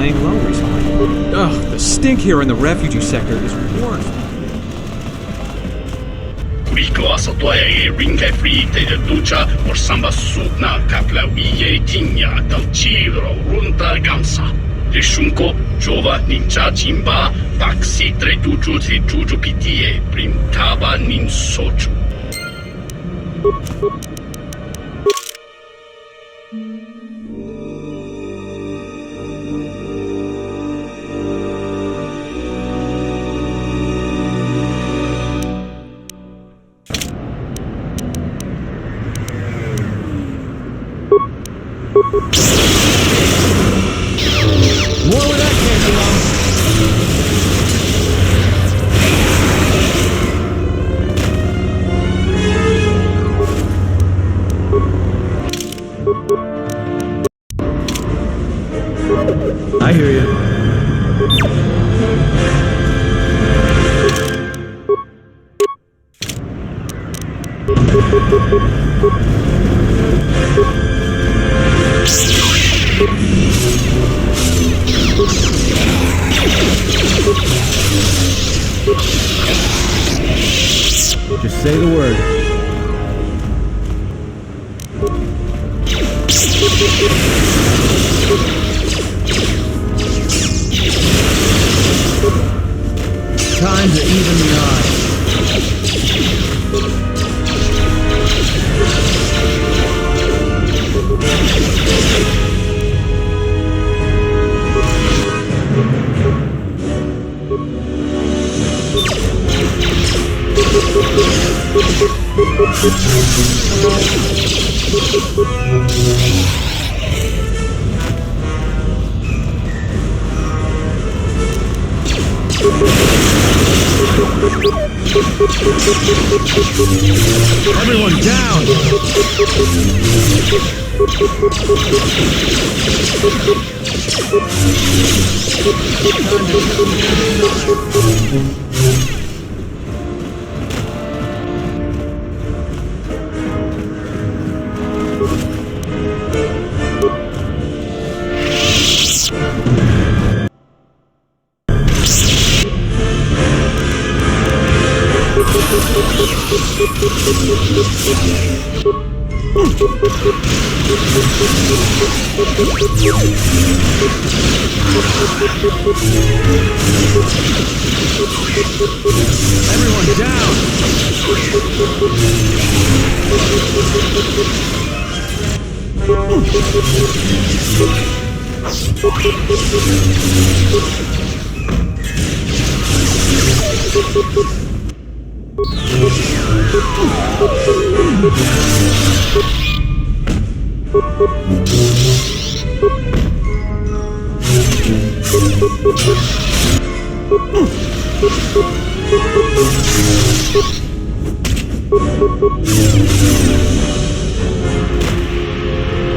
laying low recently. Ugh, the stink here in the refugee sector is worse. Sotoaie ringa frite de ducha or samba supna capla vie tigna dal ciro runta gamsa. Rishunko jova ninja chimba taxi tre tuju si juju pitie prim taba nin sochu. I hear you. Just say the word. Time to even the odds. Everyone down!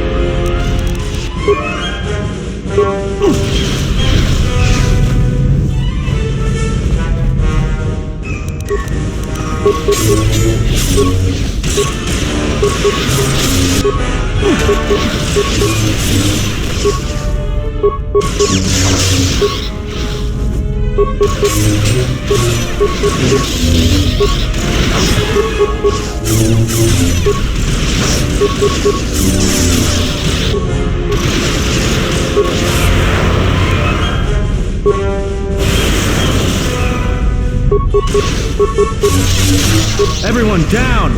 Everyone down! Everyone down!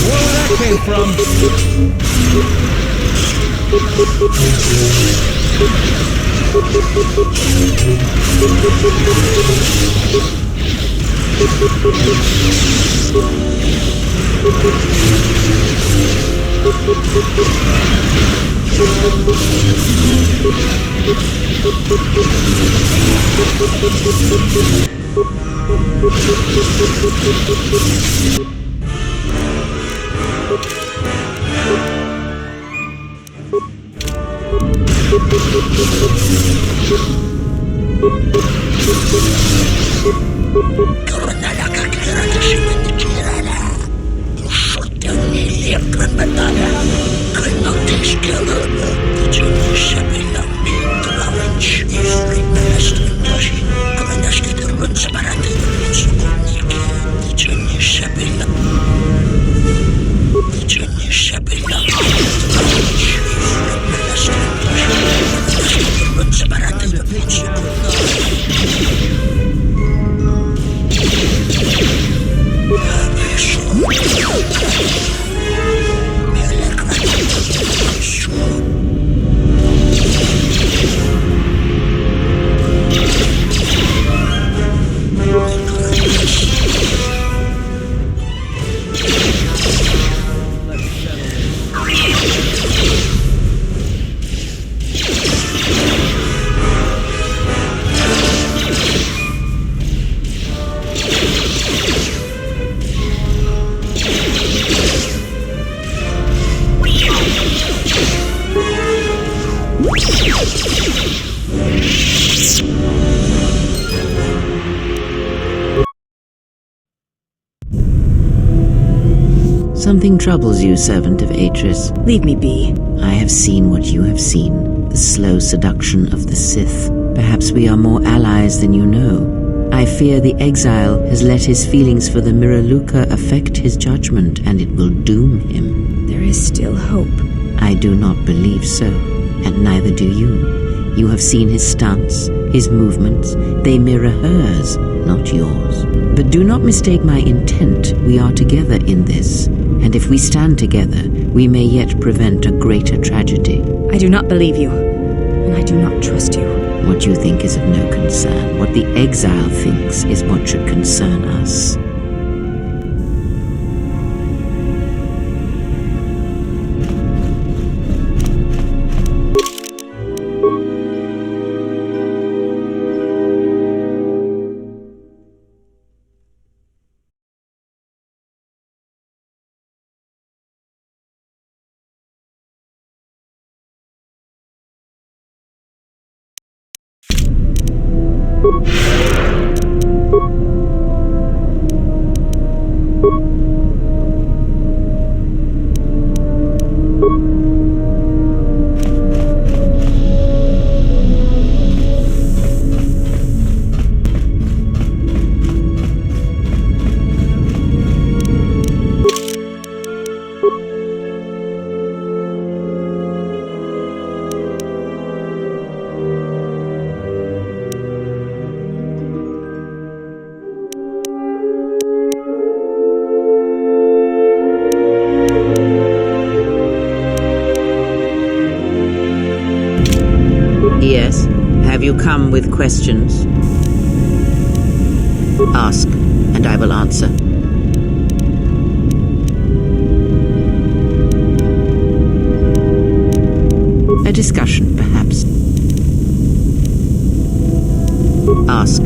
Where that came from? Something troubles you, servant of Atris. Leave me be. I have seen what you have seen, the slow seduction of the Sith. Perhaps we are more allies than you know. I fear the exile has let his feelings for the Mira affect his judgment, and it will doom him. There is still hope. I do not believe so, and neither do you. You have seen his stance, his movements. They mirror hers, not yours. But do not mistake my intent. We are together in this. And if we stand together, we may yet prevent a greater tragedy. I do not believe you, and I do not trust you. What you think is of no concern. What the exile thinks is what should concern us. Yes. Have you come with questions? Ask, and I will answer. A discussion, perhaps. Ask.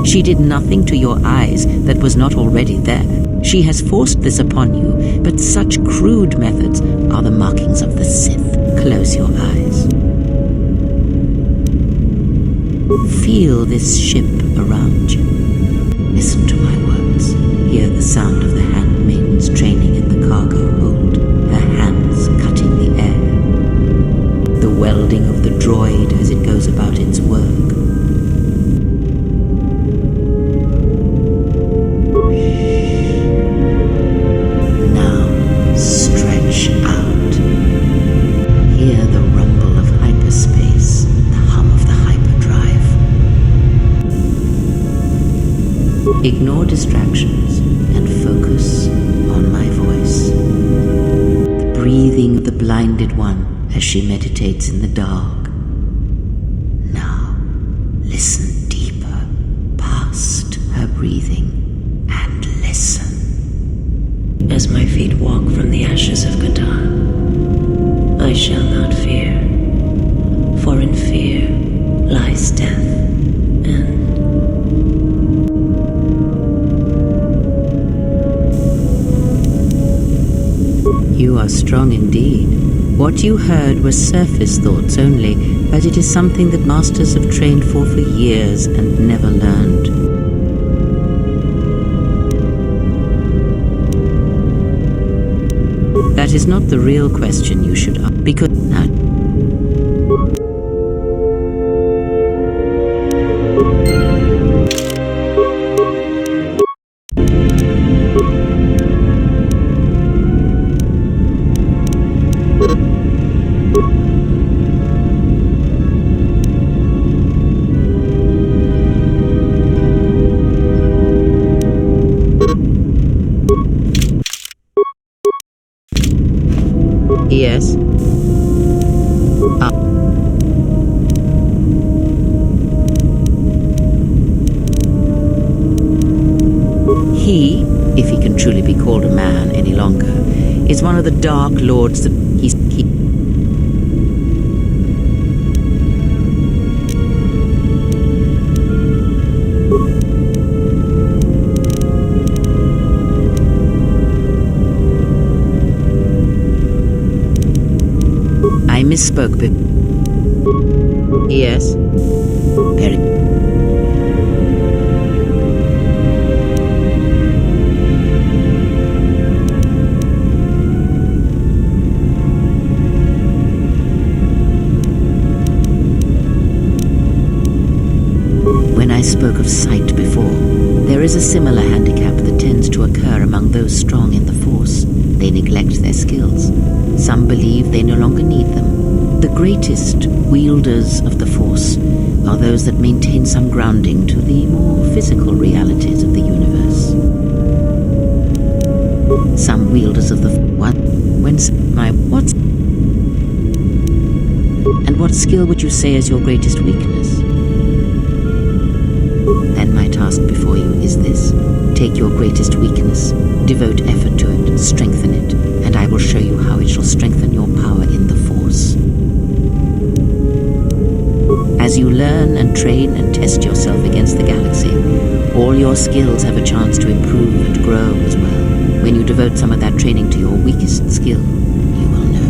She did nothing to your eyes that was not already there. She has forced this upon you, but such crude methods are the markings of the Sith. Close your eyes. Feel this ship around you. Listen to my words. Hear the sound of the handmaidens training in the cargo hold, her hands cutting the air. The welding of the droid as it goes about its work. Now, stretch out. Hear the rumble of hyperspace, the hum of the hyperdrive. Ignore distractions and focus on my voice. The breathing of the blinded one as she meditates in the dark. Now, listen deeper, past breathing and listen. As my feet walk from the ashes of Catan, I shall not fear, for in fear lies death and... You are strong indeed. What you heard was surface thoughts only, but it is something that masters have trained for years and never learned. That is not the real question you should ask, because now. Yes. He, if he can truly be called a man any longer, is one of the Dark Lords that he I misspoke, but... Yes? Very... When I spoke of sight before, there is a similar handicap that tends to occur among those strong in the Force. They neglect their skills. Some believe they no longer need them. The greatest wielders of the Force are those that maintain some grounding to the more physical realities of the universe. Some wielders of the what? When's my what? And what skill would you say is your greatest weakness? Then my task before you is this. Take your greatest weakness, devote effort to it, strengthen it, and I will show you how it shall strengthen your power in the Force. As you learn and train and test yourself against the galaxy, all your skills have a chance to improve and grow as well. When you devote some of that training to your weakest skill, you will know.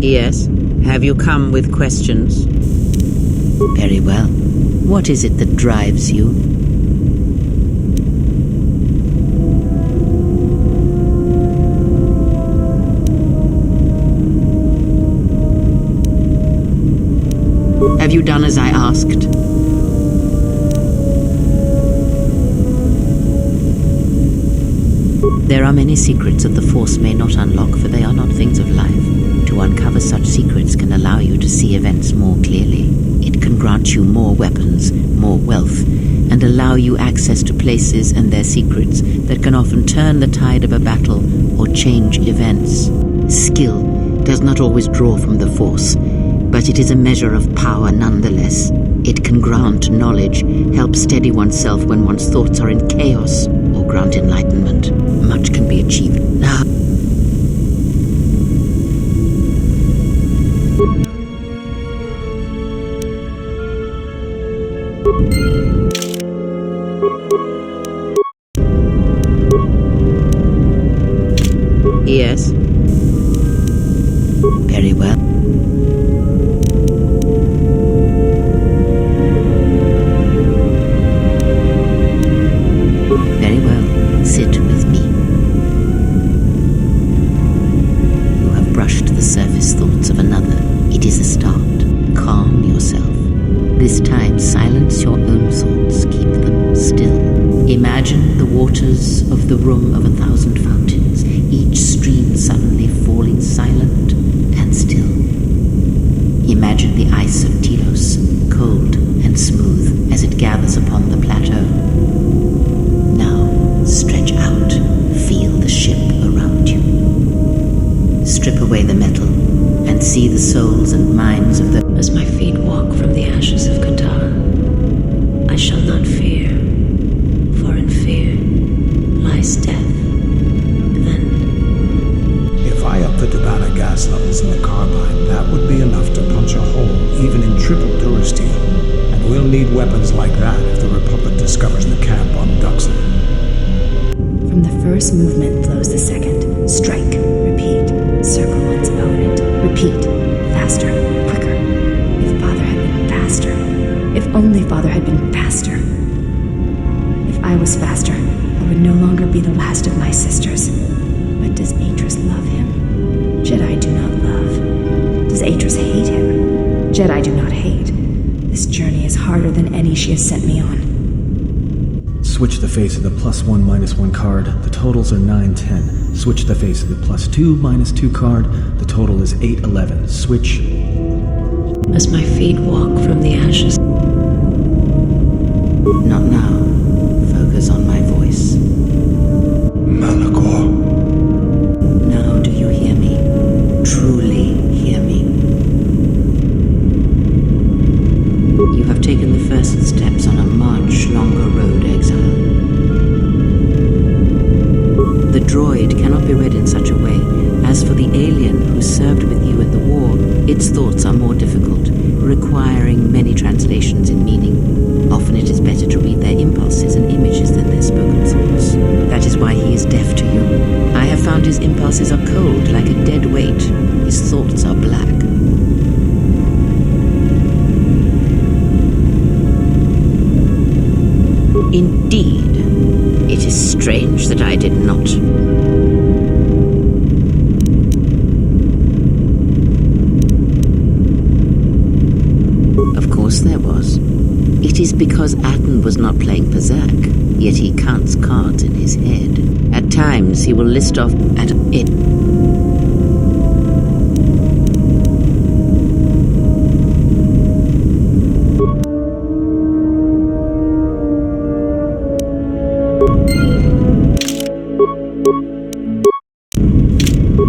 Yes? Have you come with questions? Very well. What is it that drives you? Have you done as I asked? There are many secrets that the Force may not unlock, for they are not things of life. To uncover such secrets can allow you to see events more clearly. It can grant you more weapons, more wealth, and allow you access to places and their secrets that can often turn the tide of a battle or change events. Skill does not always draw from the Force, but it is a measure of power nonetheless. It can grant knowledge, help steady oneself when one's thoughts are in chaos, or grant enlightenment. Much can be achieved. Yes. Very well. Very well. Sit with me. You have brushed the surface thoughts of another. It is a start. Calm yourself. This time, silence your own thoughts. Keep them still. Imagine the waters of the room of 1,000 fountains, each stream suddenly falling silent and still. Imagine the ice of Telos, cold and smooth as it gathers upon the plateau. Now, stretch first movement flows the second. Strike, repeat, circle one's opponent, repeat, faster, quicker. If Father had been faster. If only Father had been faster. If I was faster, I would no longer be the last of my sisters. But does Atris love him? Jedi do not love. Does Atris hate him? Jedi do not hate. This journey is harder than any she has sent me on. Switch the face of the +1 -1 card. The totals are 9-10. Switch the face of the +2 -2 card. The total is 8-11. Switch. As my feet walk from the ashes, Not now. Focus on my voice. Malachor. Now do you hear me? Truly hear me. You have taken the first steps on a much longer road, exile. The droid cannot be read in such a way. As for the alien who served with you in the war, its thoughts are more difficult, requiring many translations in meaning. Often it is better to read their impulses and images than their spoken thoughts. That is why he is deaf to you. I have found his impulses are cold, like a dead weight. His thoughts are black. Indeed, it is strange that I did not. Of course there was. It is because Atten was not playing Berserk, yet he counts cards in his head. At times he will list off at it.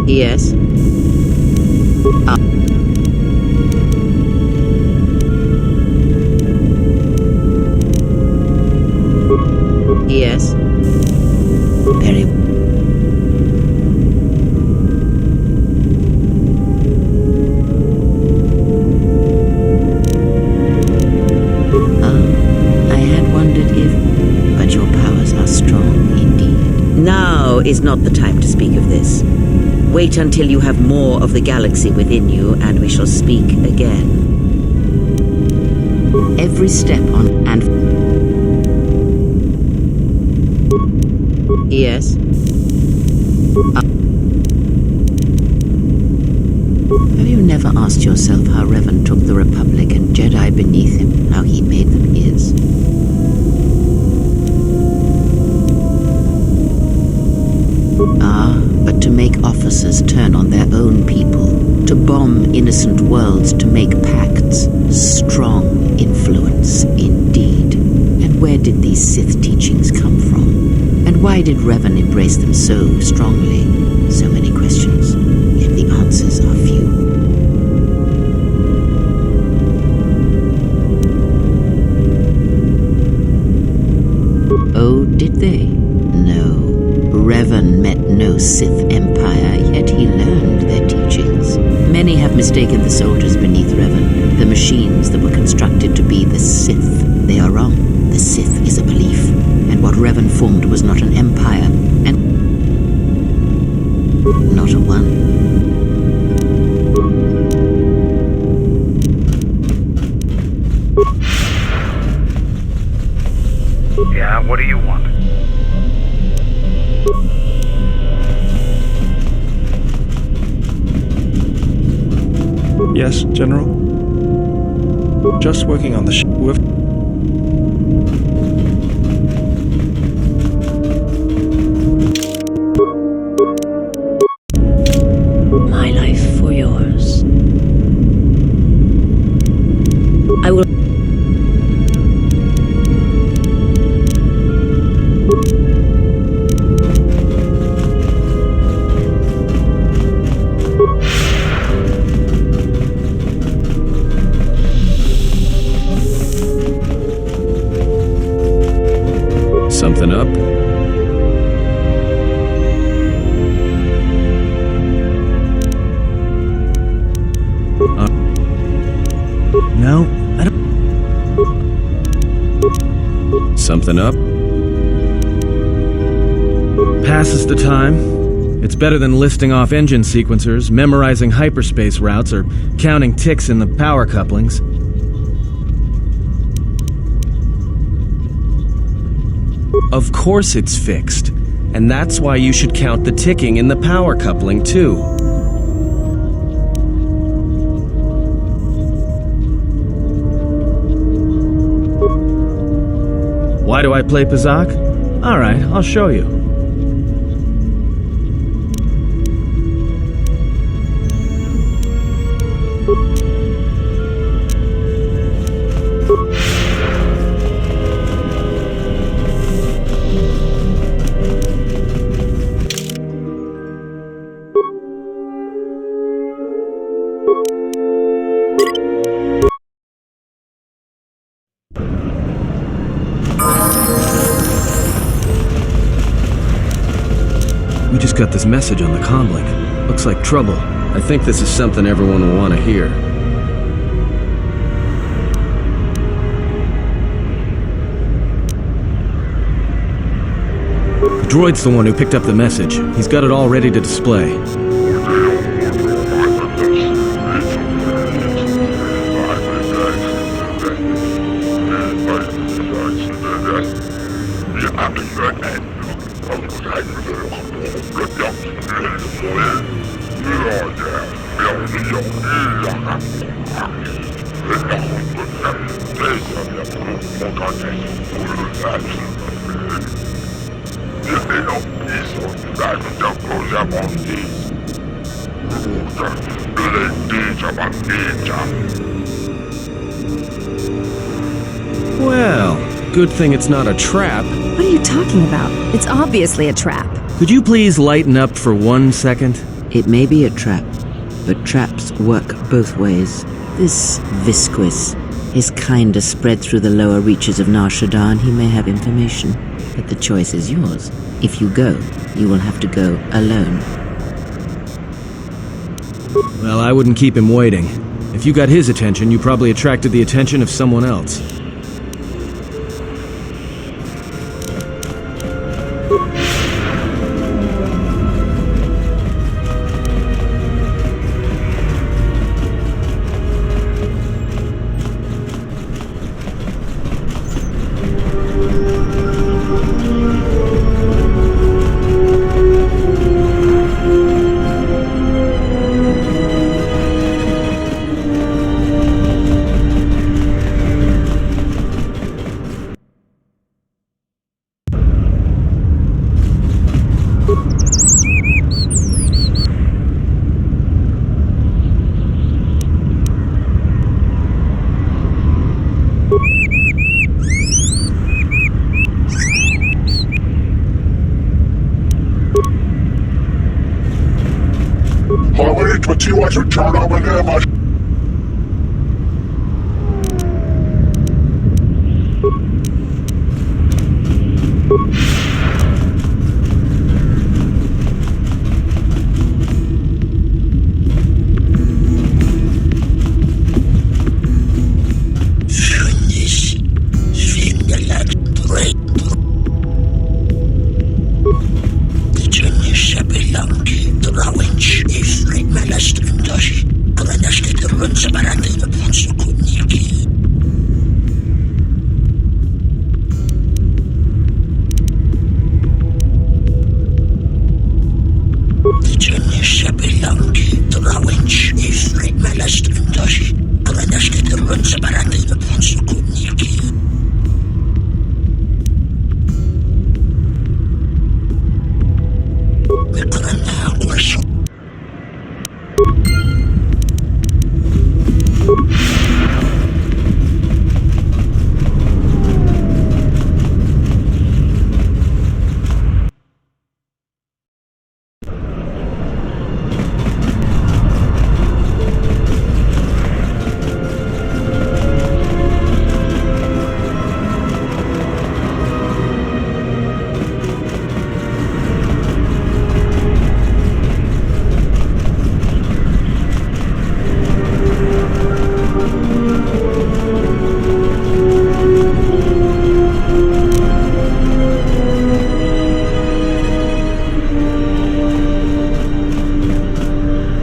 Yes. Yes. Very. I had wondered if, but your powers are strong indeed. Now is not the time to speak of this. Wait until you have more of the galaxy within you, and we shall speak again. Every step on and. Yes. Have you never asked yourself how Revan took the Republic and Jedi beneath him, how he made them his? But to make officers turn on their own people, to bomb innocent worlds, to make pacts. Strong influence, indeed. And where did these Sith teachings come from? And why did Revan embrace them so strongly? So many questions, yet the answers are few. Oh, did they? No. Revan met no Sith Empire, yet he learned their teachings. Many have mistaken the soldiers beneath Revan, the machines that were constructed to be the Sith. They are wrong. The Sith is a belief, and what Revan formed was not an empire, and not a one. Yeah, what do you want? Yes, General? Just working on the ship with... my life for yours. I will... Something up? No, I don't. Something up? Passes the time. It's better than listing off engine sequencers, memorizing hyperspace routes, or counting ticks in the power couplings. Of course it's fixed, and that's why you should count the ticking in the power coupling, too. Why do I play Pazak? Alright, I'll show you. We just got this message on the comlink. Looks like trouble. I think this is something everyone will want to hear. The droid's the one who picked up the message. He's got it all ready to display. Well, good thing it's not a trap. What are you talking about? It's obviously a trap. Could you please lighten up for 1 second? It may be a trap, but traps work both ways. This Visquis is kinda spread through the lower reaches of Nar Shaddaa, and he may have information. But the choice is yours. If you go, you will have to go alone. Well, I wouldn't keep him waiting. If you got his attention, you probably attracted the attention of someone else. Turn over there, my If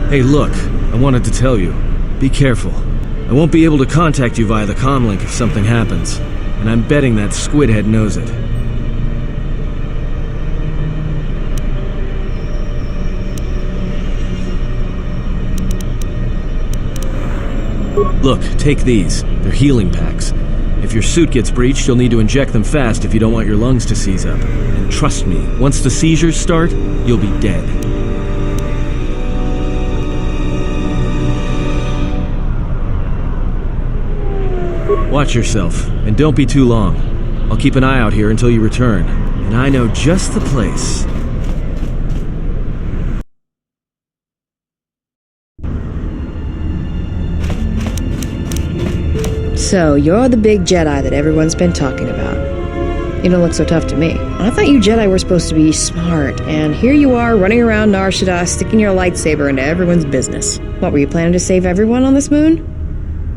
Hey, look, I wanted to tell you. Be careful. I won't be able to contact you via the comlink if something happens, and I'm betting that Squidhead knows it. Look, take these. They're healing packs. If your suit gets breached, you'll need to inject them fast if you don't want your lungs to seize up. And trust me, once the seizures start, you'll be dead. Watch yourself, and don't be too long. I'll keep an eye out here until you return, and I know just the place. So, you're the big Jedi that everyone's been talking about. You don't look so tough to me. I thought you Jedi were supposed to be smart, and here you are running around Nar Shaddaa sticking your lightsaber into everyone's business. What, were you planning to save everyone on this moon?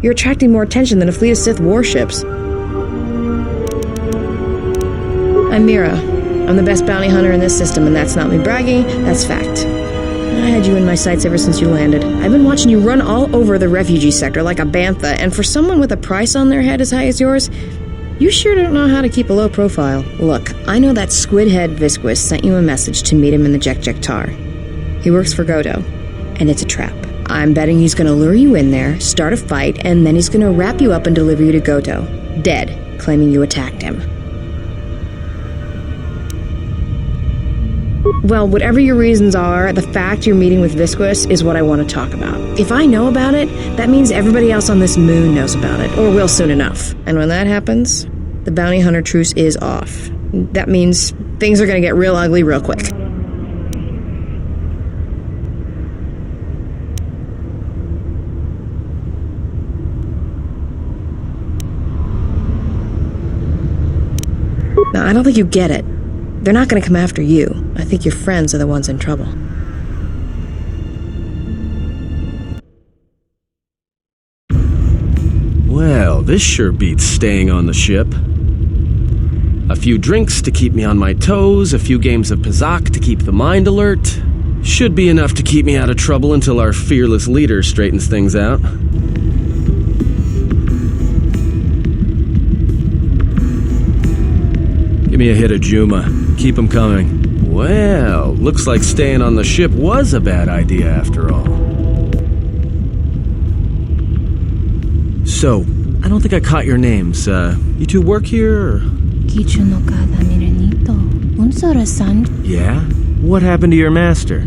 You're attracting more attention than a fleet of Sith warships. I'm Mira. I'm the best bounty hunter in this system, and that's not me bragging, that's fact. I had you in my sights ever since you landed. I've been watching you run all over the refugee sector like a bantha, and for someone with a price on their head as high as yours, you sure don't know how to keep a low profile. Look, I know that squid-head Visquis sent you a message to meet him in the Jek-Jek-Tar. He works for Godo, and it's a trap. I'm betting he's gonna lure you in there, start a fight, and then he's gonna wrap you up and deliver you to Godo, dead, claiming you attacked him. Well, whatever your reasons are, the fact you're meeting with Visquis is what I want to talk about. If I know about it, that means everybody else on this moon knows about it, or will soon enough. And when that happens, the bounty hunter truce is off. That means things are going to get real ugly real quick. Now, I don't think you get it. They're not going to come after you. I think your friends are the ones in trouble. Well, this sure beats staying on the ship. A few drinks to keep me on my toes, a few games of Pazak to keep the mind alert. Should be enough to keep me out of trouble until our fearless leader straightens things out. Give me a hit of Juma. Keep 'em coming. Well, looks like staying on the ship was a bad idea after all. So, I don't think I caught your names. You two work here, or? Yeah? What happened to your master?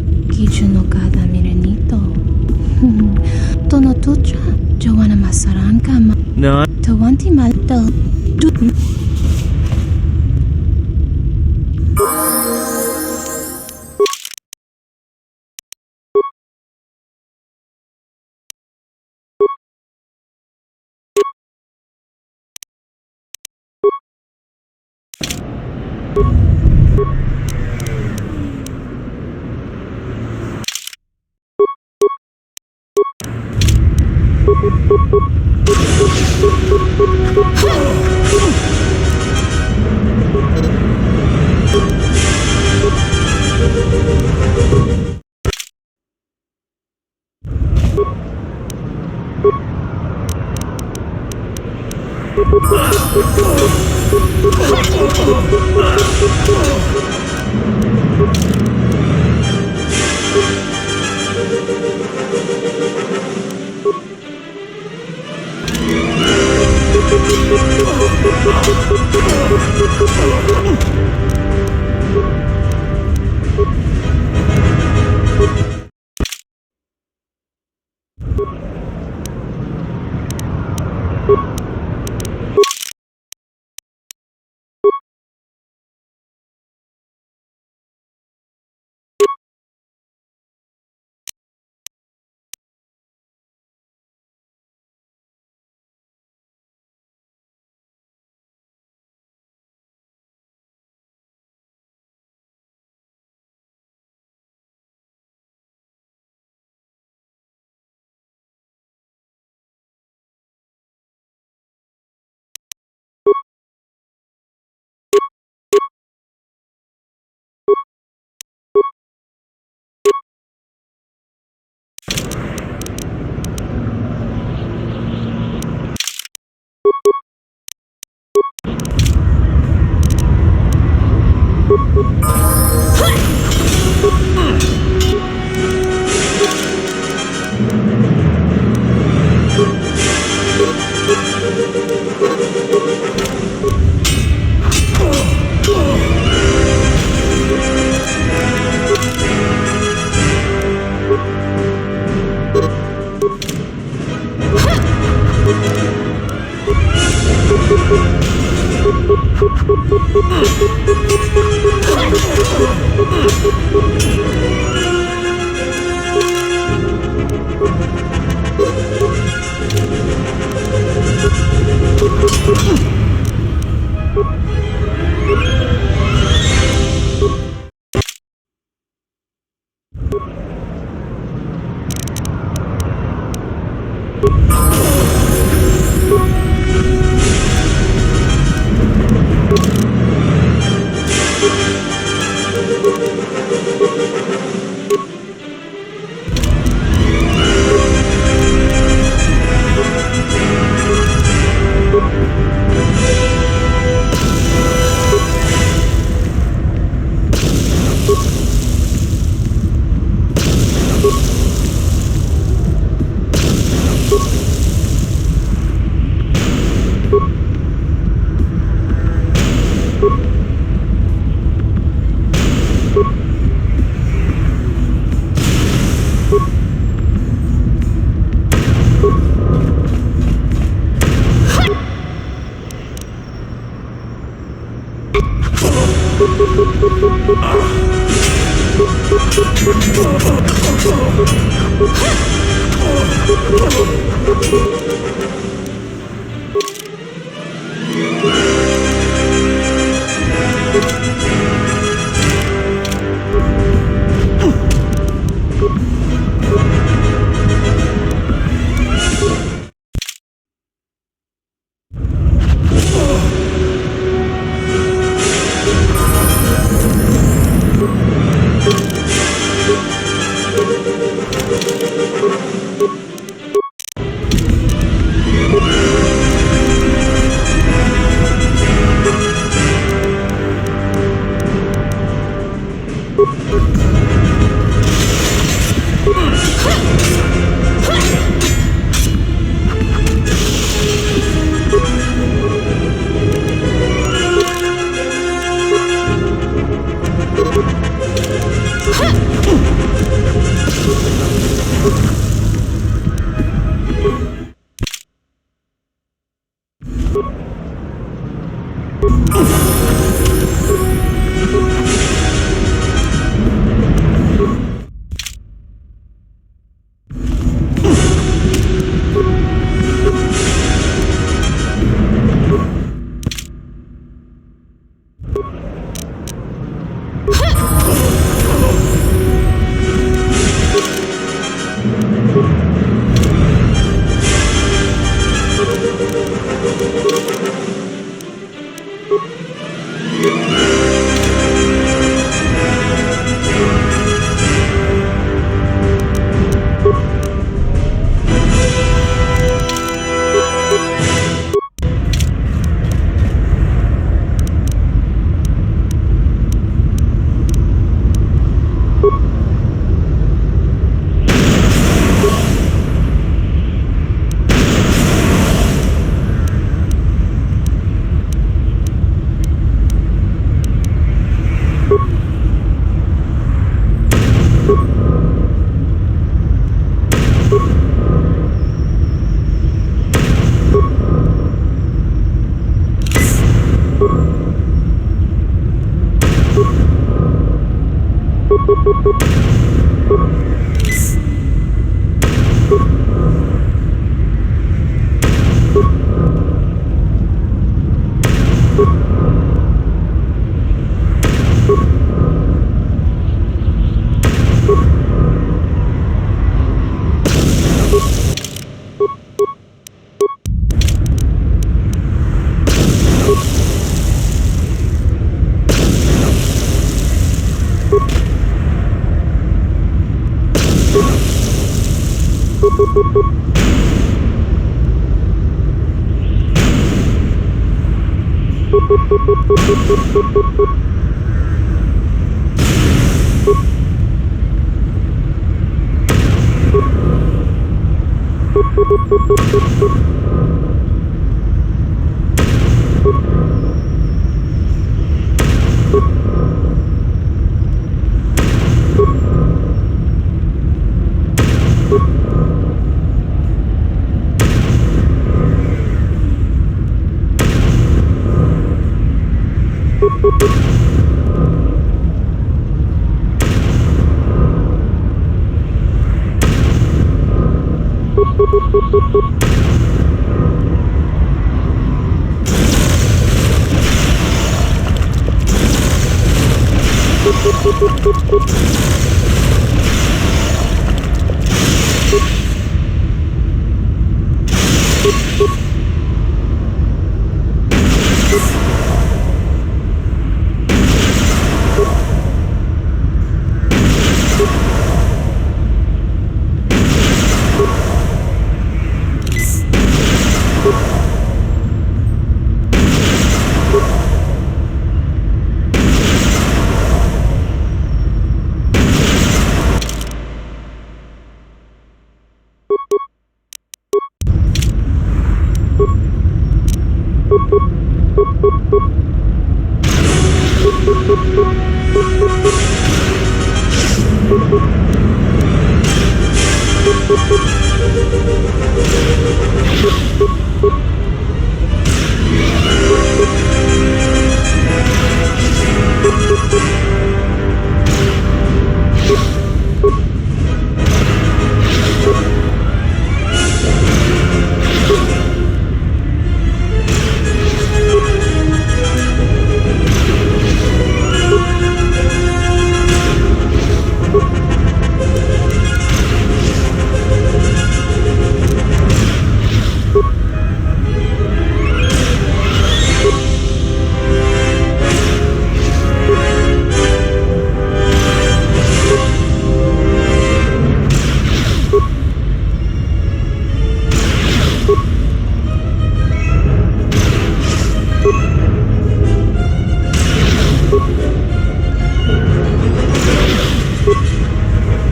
No.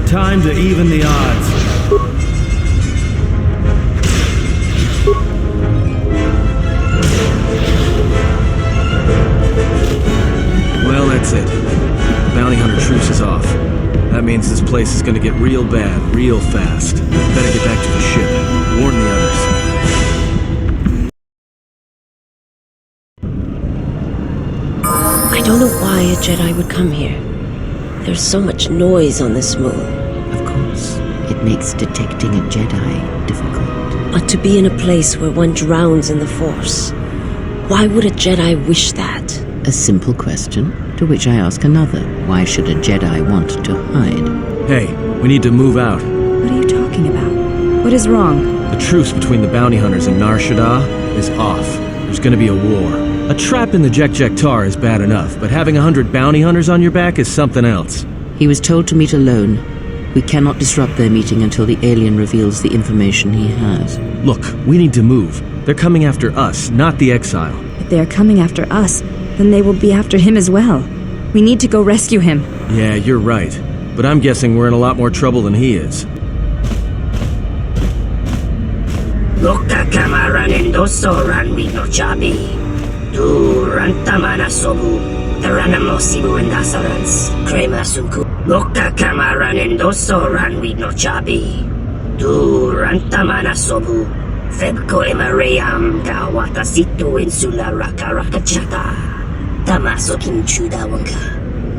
Time to even the odds. Well, that's it. The bounty hunter truce is off. That means this place is gonna get real bad, real fast. Better get back to the ship. Warn the others. I don't know why a Jedi would come here. There's so much noise on this moon. Of course, it makes detecting a Jedi difficult. But to be in a place where one drowns in the Force, why would a Jedi wish that? A simple question, to which I ask another. Why should a Jedi want to hide? Hey, we need to move out. What are you talking about? What is wrong? The truce between the bounty hunters and Nar Shaddaa is off. There's gonna be a war. A trap in the Jek-Jek-Tar is bad enough, but having 100 bounty hunters on your back is something else. He was told to meet alone. We cannot disrupt their meeting until the alien reveals the information he has. Look, we need to move. They're coming after us, not the exile. If they are coming after us, then they will be after him as well. We need to go rescue him. Yeah, you're right. But I'm guessing we're in a lot more trouble than he is. Loka kamaranen dosoran wino chabi. Durantamana sobu. Taranamo sibu endasarans. Krema sunku. Loka kamaranen dosoran wino chabi. Durantamana sobu. Febko emaream gawata situ insula raka rakachata. Tamaso kinchuda wanka.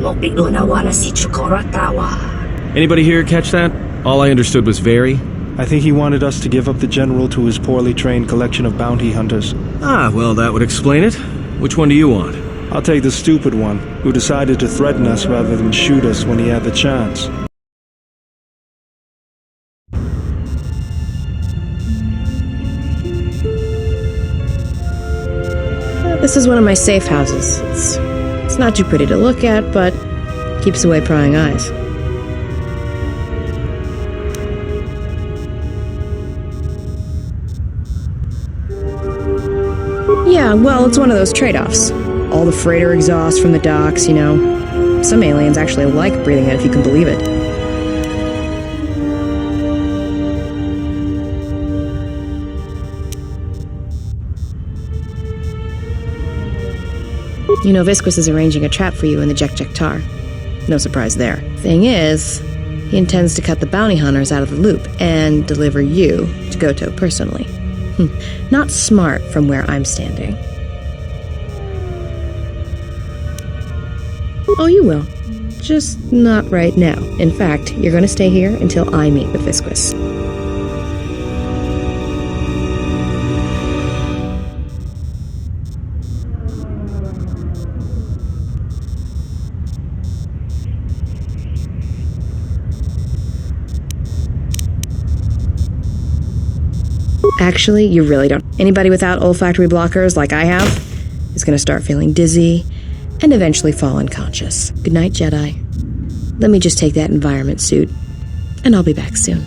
Mobiguna wana si chukoratawa. Anybody here catch that? All I understood was very. I think he wanted us to give up the general to his poorly trained collection of bounty hunters. Ah, well, that would explain it. Which one do you want? I'll take the stupid one, who decided to threaten us rather than shoot us when he had the chance. This is one of my safe houses. It's not too pretty to look at, but keeps away prying eyes. Yeah, well, it's one of those trade-offs. All the freighter exhaust from the docks, you know. Some aliens actually like breathing it, if you can believe it. You know, Visquis is arranging a trap for you in the Jek-Jek-Tar. No surprise there. Thing is, he intends to cut the bounty hunters out of the loop and deliver you to Goto personally. Not smart from where I'm standing. Oh, you will. Just not right now. In fact, you're going to stay here until I meet with Visquis. Actually, you really don't. Anybody without olfactory blockers like I have is going to start feeling dizzy and eventually fall unconscious. Good night, Jedi. Let me just take that environment suit, and I'll be back soon.